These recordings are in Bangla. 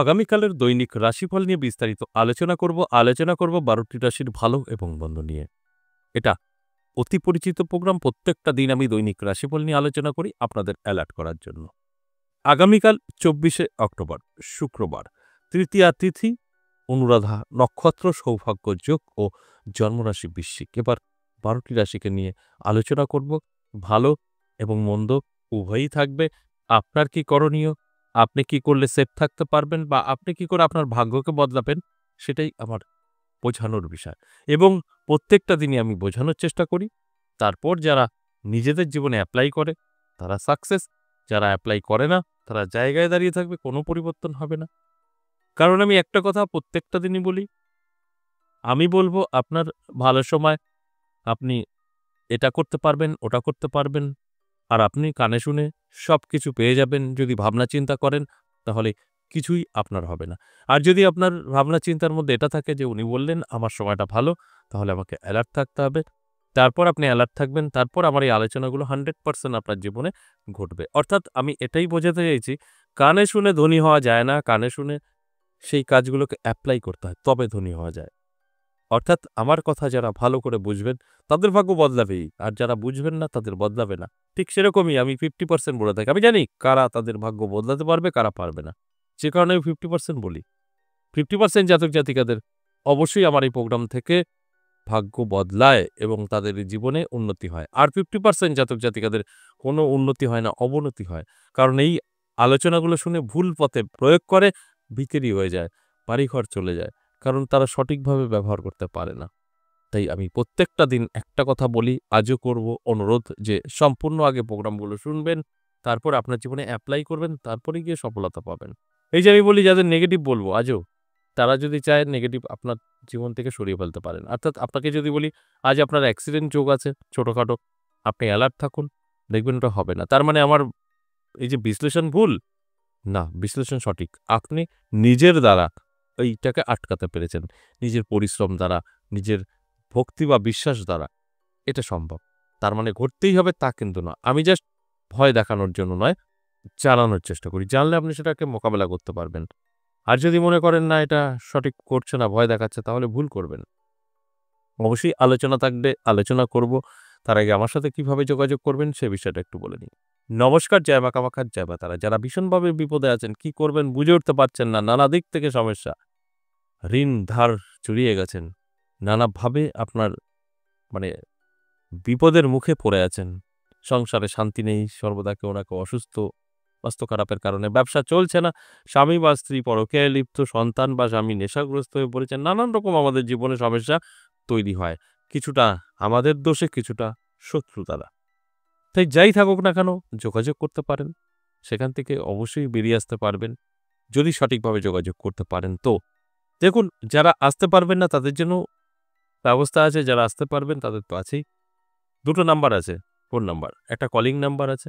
আগামীকালের দৈনিক রাশিফল নিয়ে বিস্তারিত আলোচনা করব 12টি রাশির ভালো এবং মন্দ নিয়ে। এটা অতি পরিচিত প্রোগ্রাম। প্রত্যেকটা দিন আমি দৈনিক রাশিফল নিয়ে আলোচনা করি আপনাদের অ্যালার্ট করার জন্য। আগামীকাল 24শে অক্টোবর শুক্রবার, তৃতীয়া তিথি, অনুরাধা নক্ষত্র, সৌভাগ্য যোগ ও জন্মরাশি বৃশ্চিক। এবার 12টি রাশিকে নিয়ে আলোচনা করব। ভালো এবং মন্দ উভয়ই থাকবে। আপনার কি করণীয়, আপনি কি করলে সেফ থাকতে পারবেন বা আপনি কি করে আপনার ভাগ্যকে বদলাবেন, সেটাই আমার বোঝানোর বিষয়। এবং প্রত্যেকটা দিনই আমি বোঝানোর চেষ্টা করি। তারপর যারা নিজেদের জীবনে অ্যাপ্লাই করে তারা সাকসেস, যারা অ্যাপ্লাই করে না তারা জায়গায় দাঁড়িয়ে থাকবে, কোনো পরিবর্তন হবে না। কারণ আমি একটা কথা প্রত্যেকটা দিনই বলি, আমি বলবো আপনার ভালো সময় আপনি এটা করতে পারবেন, ওটা করতে পারবেন, আর আপনি কানে শুনে সবকিছু পেয়ে যাবেন। যদি ভাবনা চিন্তা করেন তাহলে কিছুই আপনার হবে না। আর যদি আপনার ভাবনা চিন্তার মধ্যে এটা থাকে যে উনি বললেন আমার সময়টা ভালো, তাহলে আমাকে অ্যালার্ট থাকতে হবে। তারপর আপনি অ্যালার্ট থাকবেন, তারপর আমার এই আলোচনাগুলো 100% আপনার জীবনে ঘটবে। অর্থাৎ আমি এটাই বোঝাতে চাইছি, কানে শুনে ধনী হওয়া যায় না, কানে শুনে সেই কাজগুলোকে অ্যাপ্লাই করতে হয়, তবে ধনী হওয়া যায়। অর্থাৎ আমার কথা যারা ভালো করে বুঝবেন তাদের ভাগ্য বদলাবেই, আর যারা বুঝবেন না তাদের বদলাবে না। ঠিক সেরকমই আমি 50% বলে থাকি। আমি জানি কারা তাদের ভাগ্য বদলাতে পারবে, কারা পারবে না, যে কারণে আমি 50% বলি। 50% জাতক জাতিকাদের অবশ্যই আমার এই প্রোগ্রাম থেকে ভাগ্য বদলায় এবং তাদের জীবনে উন্নতি হয়। আর 50% জাতক জাতিকাদের কোনো উন্নতি হয় না, অবনতি হয়। কারণ এই আলোচনাগুলো শুনে ভুল পথে প্রয়োগ করে, বিক্রি হয়ে যায়, বাড়িঘর চলে যায়। কারণ তারা সঠিকভাবে ব্যবহার করতে পারে না। তাই আমি প্রত্যেকটা দিন একটা কথা বলি, আজও করব অনুরোধ, যে সম্পূর্ণ আগে প্রোগ্রামগুলো শুনবেন, তারপর আপনার জীবনে অ্যাপ্লাই করবেন, তারপরে গিয়ে সফলতা পাবেন। এই যে আমি বলি যাদের নেগেটিভ বলবো আজও, তারা যদি চায় নেগেটিভ আপনার জীবন থেকে সরিয়ে ফেলতে পারেন। অর্থাৎ আপনাকে যদি বলি আজ আপনার অ্যাক্সিডেন্ট যোগ আছে ছোটখাটো, আপনি অ্যালার্ট থাকুন, দেখবেন ওটা হবে না। তার মানে আমার এই যে বিশ্লেষণ ভুল না, বিশ্লেষণ সঠিক। আপনি নিজের দ্বারা এইটাকে আটকাতে পেরেছেন, নিজের পরিশ্রম দ্বারা, নিজের ভক্তি বা বিশ্বাস দ্বারা। এটা সম্ভব। তার মানে ঘটতেই হবে তা কিন্তু না। আমি জাস্ট ভয় দেখানোর জন্য নয়, জানানোর চেষ্টা করি। জানলে আপনি সেটাকে মোকাবেলা করতে পারবেন। আর যদি মনে করেন না এটা সঠিক করছে না, ভয় দেখাচ্ছে, তাহলে ভুল করবেন। অবশ্যই আলোচনা থাকবে, আলোচনা করব। তার আগে আমার সাথে কিভাবে যোগাযোগ করবেন সে বিষয়টা একটু বলে নিই। নমস্কার, জয় মা কামাখ্যার জয় মা তারা। যারা ভীষণভাবে বিপদে আছেন, কি করবেন বুঝে উঠতে পারছেন না, নানা দিক থেকে সমস্যা, ঋণ ধার জড়িয়ে গেছেন, নানাভাবে আপনার মানে বিপদের মুখে পড়ে আছেন, সংসারে শান্তি নেই, সর্বদা কেউ না কেউ অসুস্থ, স্বাস্থ্য খারাপের কারণে ব্যবসা চলছে না, স্বামী বা স্ত্রী পরকীয়ায় লিপ্ত, সন্তান বা স্বামী নেশাগ্রস্ত হয়ে পড়েছেন, নানান রকম আমাদের জীবনে সমস্যা তৈরি হয়, কিছুটা আমাদের দোষে, কিছুটা শত্রু দ্বারা। তাই যাই থাকুক না কেন যোগাযোগ করতে পারেন, সেখান থেকে অবশ্যই বেরিয়ে আসতে পারবেন যদি সঠিকভাবে যোগাযোগ করতে পারেন। তো দেখুন, যারা আসতে পারবেন না তাদের জন্য ব্যবস্থা আছে, যারা আসতে পারবেন তাদের তো আছেই। দুটো নাম্বার আছে, ফোন নাম্বার। একটা কলিং নাম্বার আছে,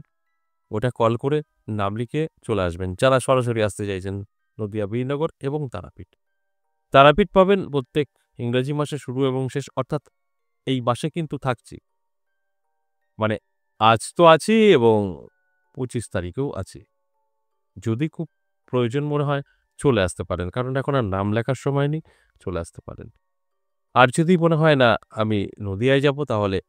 ওটা কল করে নাম লিখে চলে আসবেন। যারা সরাসরি আসতে চাইছেন নদিয়া বীরনগর এবং তারাপীঠ। তারাপীঠ পাবেন প্রত্যেক ইংরেজি মাসে শুরু এবং শেষ, অর্থাৎ এই মাসে কিন্তু থাকছি। মানে আজ তো আছি এবং 25 তারিখেও আছি। যদি খুব প্রয়োজন মনে হয় চলে আসতে পারেন, কারণ এখন আর নাম লেখার সময় নেই, চলে আসতে পারেন। আর যদি মনে হয় না আমি নদিয়ায় যাব, তাহলে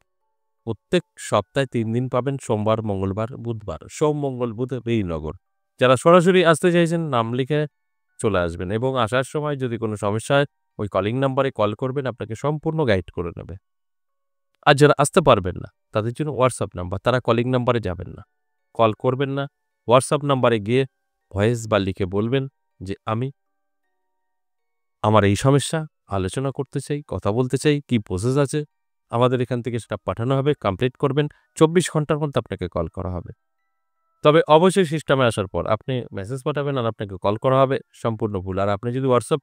প্রত্যেক সপ্তাহে ৩ দিন পাবেন, সোমবার, মঙ্গলবার, বুধবার। সোম, মঙ্গল, বুধ বীরনগর। যারা সরাসরি আসতে চাইছেন নাম লিখে চলে আসবেন এবং আসার সময় যদি কোনো সমস্যা হয় ওই কলিং নাম্বারে কল করবেন, আপনাকে সম্পূর্ণ গাইড করে নেবে। আর যারা আসতে পারবেন না তাদের জন্য হোয়াটসঅ্যাপ নাম্বার, তারা কলিং নাম্বারে যাবেন না, কল করবেন না, হোয়াটসঅ্যাপ নাম্বারে গিয়ে ভয়েস বা লিখে বলবেন যে আমি আমার এই সমস্যা, আলোচনা করতে চাই, কথা বলতে চাই, কি প্রসেস আছে, আমাদের এখান থেকে সেটা পাঠানো হবে, কমপ্লিট করবেন। 24 ঘন্টার মধ্যে আপনাকে কল করা হবে। তবে অবশ্যই সিস্টেমে আসার পর আপনি মেসেজ পাঠাবেন আর আপনাকে কল করা হবে, সম্পূর্ণ ভুল। আর আপনি যদি হোয়াটসঅ্যাপ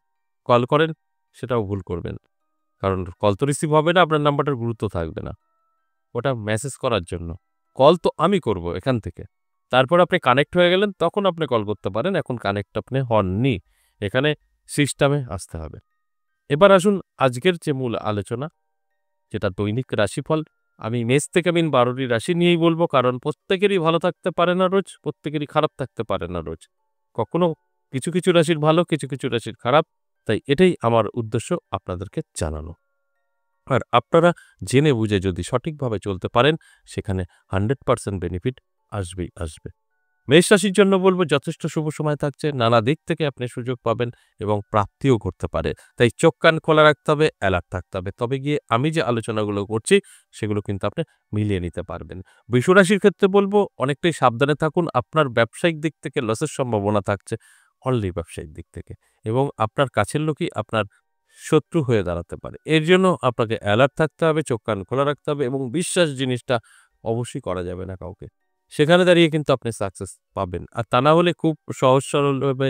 কল করেন সেটাও ভুল করবেন। কারণ কল তো রিসিভ হবে না, আপনার নাম্বারটার গুরুত্ব থাকবে না। ওটা মেসেজ করার জন্য। কল তো আমি করব এখান থেকে। তারপর আপনি কানেক্ট হয়ে গেলেন, তখন আপনি কল করতে পারেন। এখন কানেক্ট আপনি হননি। এখানে সিস্টেমে আসতে হবে। এবার আসুন আজকের যে মূল আলোচনা, যেটা দৈনিক রাশিফল। আমি মেষ থেকে মিন 12টি রাশি নিয়েই বলবো, কারণ প্রত্যেকেরই ভালো থাকতে পারে না রোজ, প্রত্যেকেরই খারাপ থাকতে পারে না রোজ। কখনো কিছু, কিছু রাশির ভালো, কিছু, কিছু রাশির খারাপ। তাই এটাই আমার উদ্দেশ্য আপনাদেরকে জানানো। আর আপনারা জেনে বুঝে যদি সঠিকভাবে চলতে পারেন, সেখানে 100% বেনিফিট আসবেই আসবে। মেষ রাশির জন্য বলব যথেষ্ট শুভ সময় থাকছে। নানা দিক থেকে আপনি সুযোগ পাবেন এবং প্রাপ্তিও ঘটতে পারে। তাই চোখ কান খোলা রাখতে হবে, অ্যালার্ট থাকতে হবে। তবে গিয়ে আমি যে আলোচনাগুলো করছি সেগুলো কিন্তু আপনি মিলিয়ে নিতে পারবেন। বৃষ রাশির ক্ষেত্রে বলব অনেকটাই সাবধানে থাকুন। আপনার ব্যবসায়িক দিক থেকে লসের সম্ভাবনা থাকছে, অনলি ব্যবসায়িক দিক থেকে। এবং আপনার কাছের লোকই আপনার শত্রু হয়ে দাঁড়াতে পারে। এর জন্য আপনাকে অ্যালার্ট থাকতে হবে, চোখ কান খোলা রাখতে হবে এবং বিশ্বাস জিনিসটা অবশ্যই করা যাবে না কাউকে। সেখানে দাঁড়িয়ে কিন্তু আপনি সাকসেস পাবেন। আর তা না হলে খুব সহজ সরলভাবে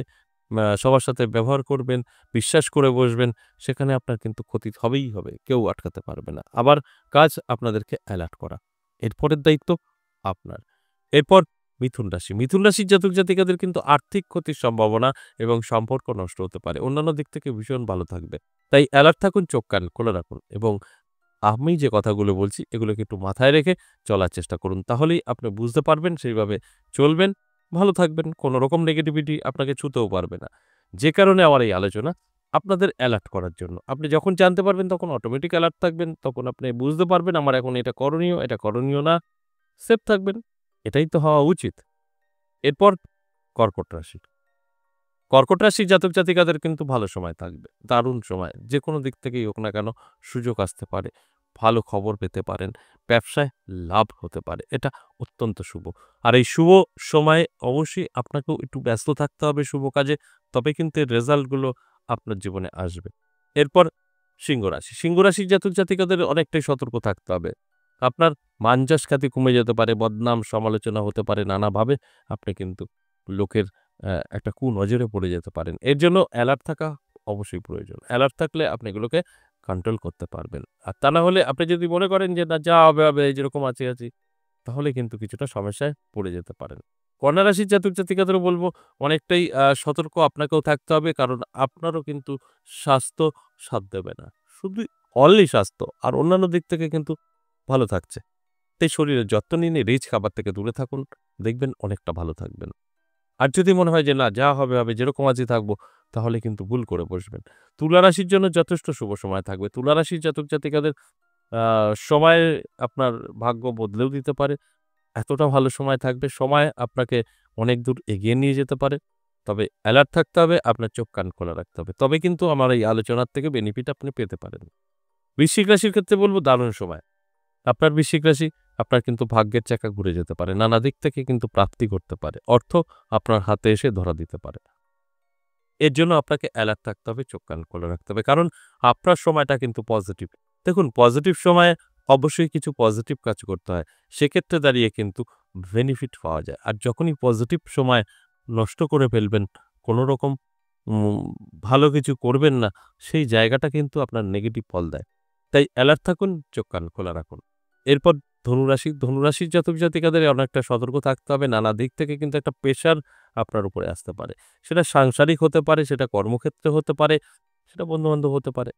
সবার সাথে ব্যবহার করবেন, বিশ্বাস করে বসবেন, সেখানে আপনার কিন্তু ক্ষতি হবেই হবে। কেউ আটকাতে পারবে না। আবার কাজ আপনাদেরকে অ্যালার্ট করা। এরপরের দায়িত্ব আপনার। এরপর মিথুন রাশি। মিথুন রাশির জাতক জাতিকাদের কিন্তু আর্থিক ক্ষতির সম্ভাবনা এবং সম্পর্ক নষ্ট হতে পারে। অন্যান্য দিক থেকে ভীষণ ভালো থাকবে। তাই অ্যালার্ট থাকুন, চোখ কান খোলা রাখুন এবং আমি যে কথাগুলো বলছি এগুলোকে একটু মাথায় রেখে চলার চেষ্টা করুন। তাহলেই আপনি বুঝতে পারবেন, সেইভাবে চলবেন, ভালো থাকবেন। কোনো রকম নেগেটিভিটি আপনাকে ছুঁতেও পারবে না। যে কারণে আমার এই আলোচনা আপনাদের অ্যালার্ট করার জন্য। আপনি যখন জানতে পারবেন তখন অটোমেটিক অ্যালার্ট থাকবেন। তখন আপনি বুঝতে পারবেন আমার এখন এটা করণীয়, এটা করণীয় না। সেফ থাকবেন। এটাই তো হওয়া উচিত। এরপর কর্কট রাশি। কর্কট রাশির জাতক জাতিকাদের কিন্তু ভালো সময় থাকবে। দারুণ সময়। যেকোনো দিক থেকেই হোক না কেন সুযোগ আসতে পারে। ভালো খবর পেতে পারেন। ব্যবসায় লাভ হতে পারে। এটা অত্যন্ত শুভ। আর এই শুভ সময়ে অবশ্যই আপনাকেও একটু ব্যস্ত থাকতে হবে শুভ কাজে। তবে কিন্তু এর রেজাল্টগুলো আপনার জীবনে আসবে। এরপর সিংহ রাশি। সিংহ রাশির জাতক জাতিকাদের অনেকটাই সতর্ক থাকতে হবে। আপনার মান যশ খ্যাতি কমে যেতে পারে, বদনাম সমালোচনা হতে পারে নানাভাবে। আপনি কিন্তু লোকের একটা কুনজরে পড়ে যেতে পারেন। এর জন্য অ্যালার্ট থাকা অবশ্যই প্রয়োজন। অ্যালার্ট থাকলে আপনি এগুলোকে কন্ট্রোল করতে পারবেন। আর তা না হলে আপনি যদি মনে করেন যে না যা হবে, হবে এই যেরকম আছি, তাহলে কিন্তু কিছুটা সমস্যায় পড়ে যেতে পারেন। কন্যা রাশির জাতক জাতিকাদেরও বলব অনেকটাই সতর্ক আপনাকেও থাকতে হবে। কারণ আপনারও কিন্তু স্বাস্থ্য সাথ দেবে না। শুধু অনলি স্বাস্থ্য আর অন্যান্য দিক থেকে কিন্তু ভালো থাকছে। তাই শরীরের যত্ন নিন, রিচ খাবার থেকে দূরে থাকুন। দেখবেন অনেকটা ভালো থাকবেন। আর যদি মনে হয় যে না যা হবে, হবে যেরকম আছি থাকবো, তাহলে কিন্তু ভুল করে বসবেন। তুলা রাশির জন্য যথেষ্ট শুভ সময় থাকবে। তুলা রাশির জাতক জাতিকাদের আ সময় আপনার ভাগ্য বদলেও দিতে পারে। এতটা ভালো সময় থাকবে, সময় আপনাকে অনেক দূর এগিয়ে নিয়ে যেতে পারে। তবে অ্যালার্ট থাকতে হবে, আপনার চোখ কান খোলা রাখতে হবে। তবে কিন্তু আমার এই আলোচনার থেকে বেনিফিট আপনি পেতে পারেন। বৃশ্চিক রাশির ক্ষেত্রে বলব দারুণ সময়। আপনার বৃশ্চিক রাশি, আপনার কিন্তু ভাগ্যের চাকা ঘুরে যেতে পারে। নানা দিক থেকে কিন্তু প্রাপ্তি ঘটতে পারে। অর্থ আপনার হাতে এসে ধরা দিতে পারে। এর জন্য আপনাকে অ্যালার্ট থাকতে হবে, চোখ কান খোলা রাখতে হবে। কারণ আপনার সময়টা কিন্তু পজিটিভ। দেখুন পজিটিভ সময়ে অবশ্যই কিছু পজিটিভ কাজ করতে হয়। সেক্ষেত্রে দাঁড়িয়ে কিন্তু বেনিফিট পাওয়া যায়। আর যখনই পজিটিভ সময় নষ্ট করে ফেলবেন, কোনো রকম উম ভালো কিছু করবেন না, সেই জায়গাটা কিন্তু আপনার নেগেটিভ ফল দেয়। তাই অ্যালার্ট থাকুন, চোখ কান খোলা রাখুন। এরপর ধনুরাশি। ধনুরাশির জাতক জাতিকাদের অনেকটা সতর্ক থাকতে হবে। নানা দিক থেকে কিন্তু একটা প্রেশার আপনার উপরে আসতে পারে। সেটা সাংসারিক হতে পারে, সেটা কর্মক্ষেত্রে হতে পারে, সেটা বন্ধু-বান্ধব হতে পারে।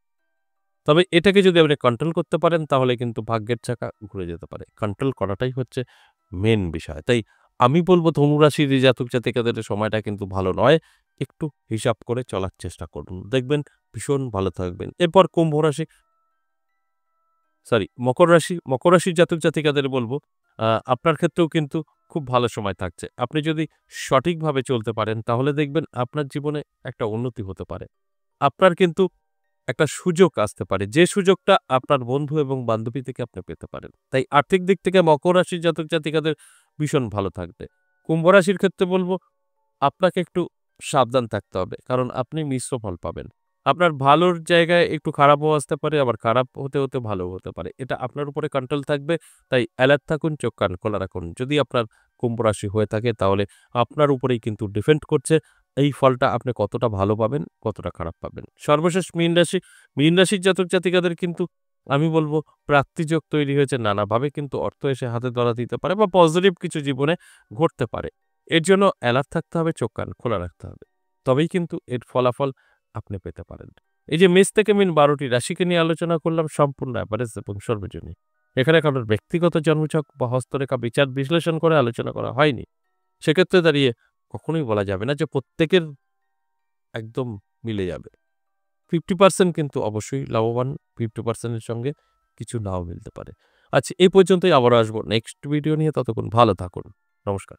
তবে এটাকে যদি আপনি কন্ট্রোল করতে পারেন তাহলে কিন্তু ভাগ্যের চাকা ঘুরে যেতে পারে। কন্ট্রোল করাটাই হচ্ছে মেইন বিষয়। তাই আমি বলব ধনুরাশির এই জাতক জাতিকাদের সময়টা কিন্তু ভালো নয়। একটু হিসাব করে চলার চেষ্টা করুন। দেখবেন ভীষণ ভালো থাকবেন। এরপর কুম্ভ রাশি, মকর রাশি। মকর রাশির জাতক জাতিকাদের বলব আপনার ক্ষেত্রেও কিন্তু খুব ভালো সময় থাকছে। আপনি যদি সঠিকভাবে চলতে পারেন তাহলে দেখবেন আপনার জীবনে একটা উন্নতি হতে পারে। আপনার কিন্তু একটা সুযোগ আসতে পারে। যে সুযোগটা আপনার বন্ধু এবং বান্ধবী থেকে আপনি পেতে পারেন। তাই আর্থিক দিক থেকে মকর রাশির জাতক জাতিকাদের ভীষণ ভালো থাকবে। কুম্ভ রাশির ক্ষেত্রে বলব আপনাকে একটু সাবধান থাকতে হবে। কারণ আপনি মিশ্র ফল পাবেন। আপনার ভালোর জায়গায় একটু খারাপও আসতে পারে, আবার খারাপ হতে, হতে ভালোও হতে পারে। এটা আপনার উপরে কন্ট্রোল থাকবে। তাই অ্যালার্ট থাকুন, চোখ কান খোলা রাখুন। যদি আপনার কুম্ভ রাশি হয়ে থাকে তাহলে আপনার উপরেই কিন্তু ডিপেন্ড করছে এই ফলটা আপনি কতটা ভালো পাবেন, কতটা খারাপ পাবেন। সর্বশেষ মীন রাশি। মীন রাশির জাতক জাতিকাদের কিন্তু আমি বলব প্রাপ্তিযোগ তৈরি হয়েছে নানাভাবে কিন্তু অর্থ এসে হাতে ধরা দিতে পারে বা পজিটিভ কিছু জীবনে ঘটতে পারে। এর জন্য অ্যালার্ট থাকতে হবে, চোখ কান খোলা রাখতে হবে। তবেই কিন্তু এর ফলাফল আপনি পেতে পারেন। এই যে মেষ থেকে মিন ১২ টি রাশিকে নিয়ে আলোচনা করলাম সম্পূর্ণ এভারেজ এবং সর্বজনীন। এখানে কারোর ব্যক্তিগত জন্মছক বা হস্তরেখা বিচার বিশ্লেষণ করে আলোচনা করা হয়নি। সেক্ষেত্রে দাঁড়িয়ে কখনোই বলা যাবে না যে প্রত্যেকের একদম মিলে যাবে। 50% কিন্তু অবশ্যই লাভবান, 50% এর সঙ্গে কিছু নাও মিলতে পারে। আচ্ছা, এই পর্যন্তই, আবারও আসবো নেক্সট ভিডিও নিয়ে। ততক্ষণ ভালো থাকুন। নমস্কার।